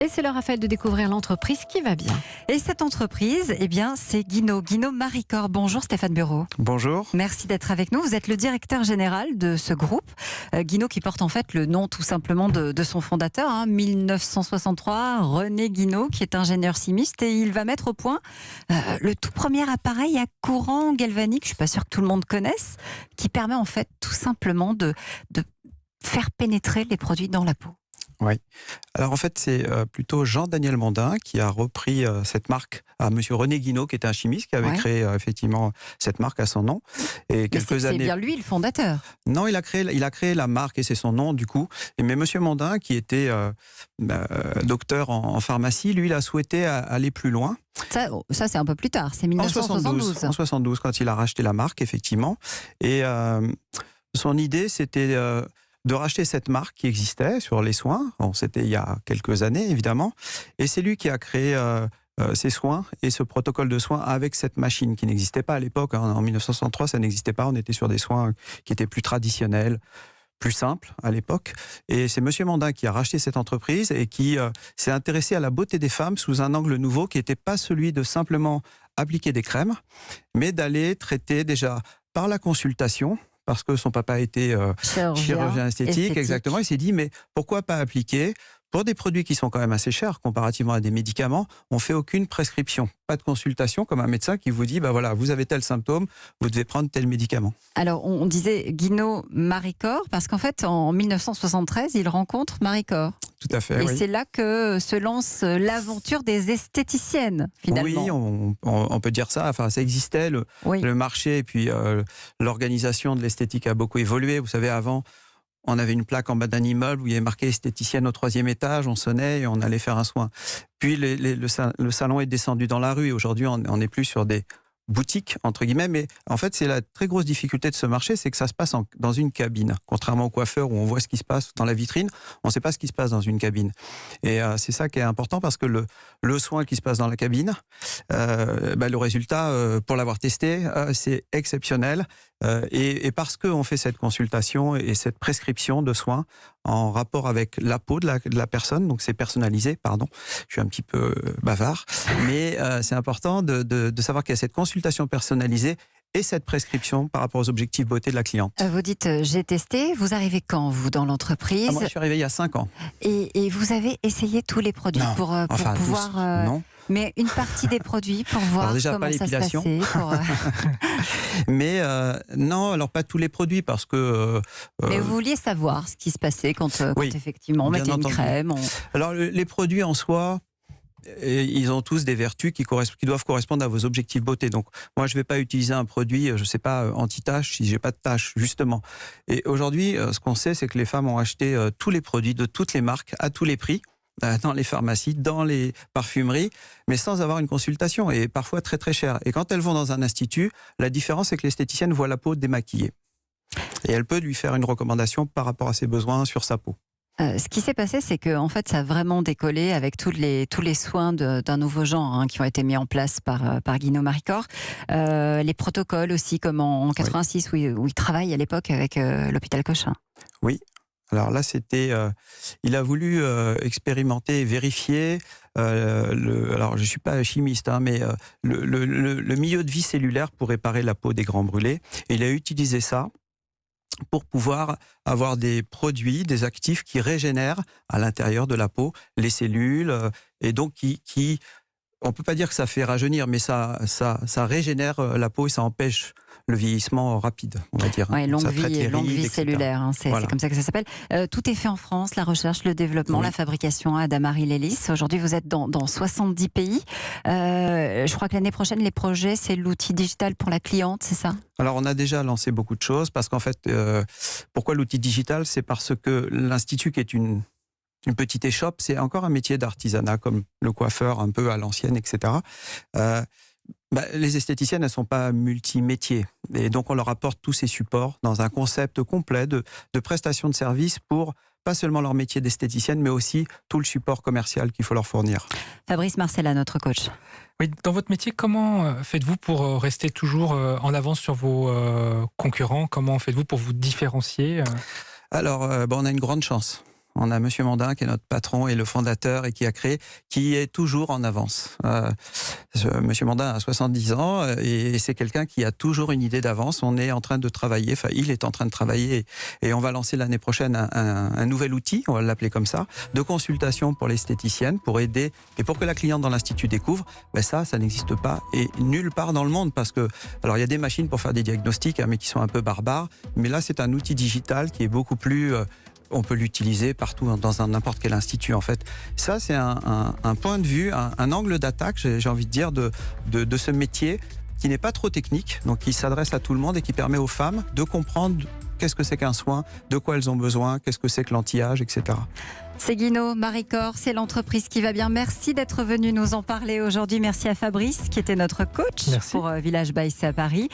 Et c'est le Raphaël de découvrir l'entreprise qui va bien. Et cette entreprise, eh bien, c'est Guino Maricor. Bonjour Stéphane Bureau. Bonjour. Merci d'être avec nous. Vous êtes le directeur général de ce groupe. Guino qui porte en fait le nom tout simplement de son fondateur, 1963, René Guino, qui est ingénieur chimiste, et il va mettre au point le tout premier appareil à courant galvanique, je ne suis pas sûre que tout le monde connaisse, qui permet en fait tout simplement de faire pénétrer les produits dans la peau. Oui. Alors en fait, c'est plutôt Jean-Daniel Mondin qui a repris cette marque à monsieur René Guino, qui était un chimiste, qui avait créé effectivement cette marque à son nom. Et quelques années. C'est bien lui le fondateur. Non, il a créé la marque et c'est son nom du coup. Mais monsieur Mondin, qui était docteur en pharmacie, lui, il a souhaité aller plus loin. Ça c'est un peu plus tard, c'est 1972. En 72, quand il a racheté la marque, effectivement. Et son idée, c'était de racheter cette marque qui existait sur les soins. Bon, c'était il y a quelques années, évidemment. Et c'est lui qui a créé ces soins et ce protocole de soins avec cette machine qui n'existait pas à l'époque. En 1963, ça n'existait pas. On était sur des soins qui étaient plus traditionnels, plus simples à l'époque. Et c'est monsieur Mondin qui a racheté cette entreprise et qui s'est intéressé à la beauté des femmes sous un angle nouveau qui n'était pas celui de simplement appliquer des crèmes, mais d'aller traiter déjà par la consultation, parce que son papa était chirurgien esthétique, exactement. Il s'est dit, mais pourquoi pas appliquer pour des produits qui sont quand même assez chers comparativement à des médicaments. On ne fait aucune prescription, pas de consultation comme un médecin qui vous dit, voilà, vous avez tel symptôme, vous devez prendre tel médicament. Alors, on disait Guino Maricor, parce qu'en fait, en 1973, il rencontre Maricor. Tout à fait, Et c'est là que se lance l'aventure des esthéticiennes, finalement. Oui, on peut dire ça. Enfin, ça existait, le marché, et puis l'organisation de l'esthétique a beaucoup évolué. Vous savez, avant, on avait une plaque en bas d'un immeuble où il y avait marqué esthéticienne au 3e étage, on sonnait et on allait faire un soin. Puis le salon est descendu dans la rue et aujourd'hui on n'est plus sur des boutiques, entre guillemets, mais en fait c'est la très grosse difficulté de ce marché, c'est que ça se passe dans une cabine. Contrairement au coiffeur où on voit ce qui se passe dans la vitrine, on ne sait pas ce qui se passe dans une cabine. Et c'est ça qui est important parce que le soin qui se passe dans la cabine, le résultat, pour l'avoir testé, c'est exceptionnel. Et parce qu'on fait cette consultation et cette prescription de soins en rapport avec la peau de la personne, donc c'est personnalisé, pardon, je suis un petit peu bavard, mais c'est important de savoir qu'il y a cette consultation personnalisée et cette prescription par rapport aux objectifs beauté de la cliente. Vous dites, j'ai testé, vous arrivez quand, vous, dans l'entreprise? Moi, je suis arrivé il y a 5 ans. Et vous avez essayé tous les produits pour pouvoir... Non. Mais une partie des produits pour voir comment ça se passait. Mais non, alors pas tous les produits parce que... Mais vous vouliez savoir ce qui se passait quand effectivement on mettait une crème. Alors les produits en soi, ils ont tous des vertus qui doivent correspondre à vos objectifs beauté. Donc moi je ne vais pas utiliser un produit, je ne sais pas, anti-tache si je n'ai pas de tache, justement. Et aujourd'hui, ce qu'on sait, c'est que les femmes ont acheté tous les produits de toutes les marques à tous les prix, dans les pharmacies, dans les parfumeries, mais sans avoir une consultation, et parfois très très cher. Et quand elles vont dans un institut, la différence c'est que l'esthéticienne voit la peau démaquillée. Et elle peut lui faire une recommandation par rapport à ses besoins sur sa peau. Ce qui s'est passé, c'est que en fait, ça a vraiment décollé avec tous les soins d'un nouveau genre qui ont été mis en place par Guino Maricor. Les protocoles aussi, comme en 86, où il travaille à l'époque avec l'hôpital Cochin. Oui. Alors là, il a voulu expérimenter et vérifier. Alors, je ne suis pas chimiste, mais le milieu de vie cellulaire pour réparer la peau des grands brûlés. Et il a utilisé ça pour pouvoir avoir des produits, des actifs qui régénèrent à l'intérieur de la peau les cellules, et donc qui on ne peut pas dire que ça fait rajeunir, mais ça régénère la peau et ça empêche le vieillissement rapide, on va dire. Oui, longue vie cellulaire, c'est comme ça que ça s'appelle. Tout est fait en France, la recherche, le développement, la fabrication à Adamarie Lélis. Aujourd'hui, vous êtes dans 70 pays. Je crois que l'année prochaine, les projets, c'est l'outil digital pour la cliente, c'est ça? Alors, on a déjà lancé beaucoup de choses, parce qu'en fait, pourquoi l'outil digital? C'est parce que l'Institut, qui est une petite échoppe, c'est encore un métier d'artisanat, comme le coiffeur un peu à l'ancienne, etc. Les esthéticiennes, elles ne sont pas multimétiers. Et donc, on leur apporte tous ces supports dans un concept complet de prestation de services pour pas seulement leur métier d'esthéticienne, mais aussi tout le support commercial qu'il faut leur fournir. Fabrice Marcella, notre coach. Oui, dans votre métier, comment faites-vous pour rester toujours en avance sur vos concurrents? Comment faites-vous pour vous différencier? Alors, on a une grande chance. On a Monsieur Mandin qui est notre patron et le fondateur et qui a créé, qui est toujours en avance. Monsieur Mandin a 70 ans et c'est quelqu'un qui a toujours une idée d'avance. On est en train de travailler, enfin il est en train de travailler et on va lancer l'année prochaine un nouvel outil, on va l'appeler comme ça, de consultation pour l'esthéticienne, pour aider et pour que la cliente dans l'Institut découvre, ça n'existe pas et nulle part dans le monde parce que, alors il y a des machines pour faire des diagnostics mais qui sont un peu barbares, mais là c'est un outil digital qui est beaucoup plus... on peut l'utiliser partout dans n'importe quel institut en fait. Ça c'est un point de vue, un angle d'attaque, j'ai envie de dire, de ce métier qui n'est pas trop technique, donc qui s'adresse à tout le monde et qui permet aux femmes de comprendre qu'est-ce que c'est qu'un soin, de quoi elles ont besoin, qu'est-ce que c'est que l'anti-âge, etc. C'est Guino Maricor, c'est l'entreprise qui va bien. Merci d'être venu nous en parler aujourd'hui. Merci à Fabrice qui était notre coach pour Village by C à Paris.